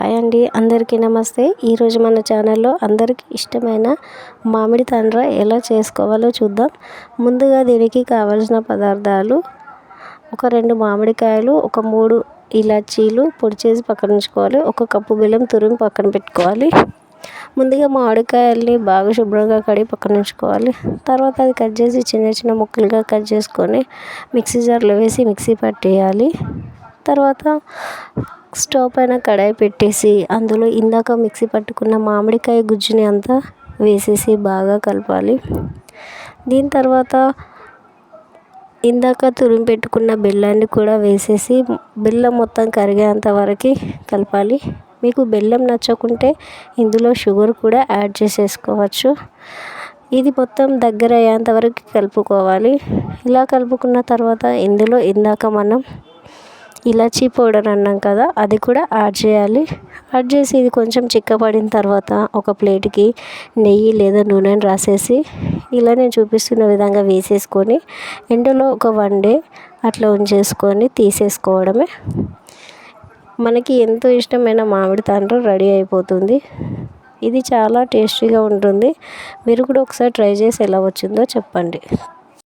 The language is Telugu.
హాయ్ అండి, అందరికీ నమస్తే. ఈరోజు మన ఛానల్లో అందరికీ ఇష్టమైన మామిడి తాండ్ర ఎలా చేసుకోవాలో చూద్దాం. ముందుగా దీనికి కావలసిన పదార్థాలు: ఒక 2 మామిడికాయలు, ఒక 3 ఇలాచీలు పొడి చేసి పక్కన ఉంచుకోవాలి. 1 కప్పు బెల్లం తురిమి పక్కన పెట్టుకోవాలి. ముందుగా మామిడికాయల్ని బాగా శుభ్రంగా కడిగి పక్కన ఉంచుకోవాలి. తర్వాత అది కట్ చేసి చిన్న చిన్న ముక్కలుగా కట్ చేసుకొని మిక్సీ జార్లో వేసి మిక్సీ పట్టేయాలి. తర్వాత స్టవ్ పైన కడాయి పెట్టేసి అందులో ఇందాక మిక్సీ పట్టుకున్న మామిడికాయ గుజ్జుని అంతా వేసేసి బాగా కలపాలి. దీని తర్వాత ఇందాక తురిమి పెట్టుకున్న బెల్లాన్ని కూడా వేసేసి బెల్లం మొత్తం కరిగేంత వరకు కలపాలి. మీకు బెల్లం నచ్చకుంటే ఇందులో షుగర్ కూడా యాడ్ చేసేసుకోవచ్చు. ఇది మొత్తం దగ్గర అయ్యేంత వరకు కలుపుకోవాలి. ఇలా కలుపుకున్న తర్వాత ఇందులో ఇందాక మనం ఇలాచీ పౌడర్ అన్నాం కదా, అది కూడా యాడ్ చేయాలి. యాడ్ చేసి ఇది కొంచెం చిక్కబడిన తర్వాత ఒక ప్లేట్కి నెయ్యి లేదా నూనెని రాసేసి ఇలా నేను చూపిస్తున్న విధంగా వేసేసుకొని ఎండలో ఒక 1 డే అట్లా ఉంచేసుకొని తీసేసుకోవడమే. మనకి ఎంతో ఇష్టమైన మామిడి తాండ్ర రెడీ అయిపోతుంది. ఇది చాలా టేస్టీగా ఉంటుంది. మీరు కూడా ఒకసారి ట్రై చేసి ఎలా వచ్చిందో చెప్పండి.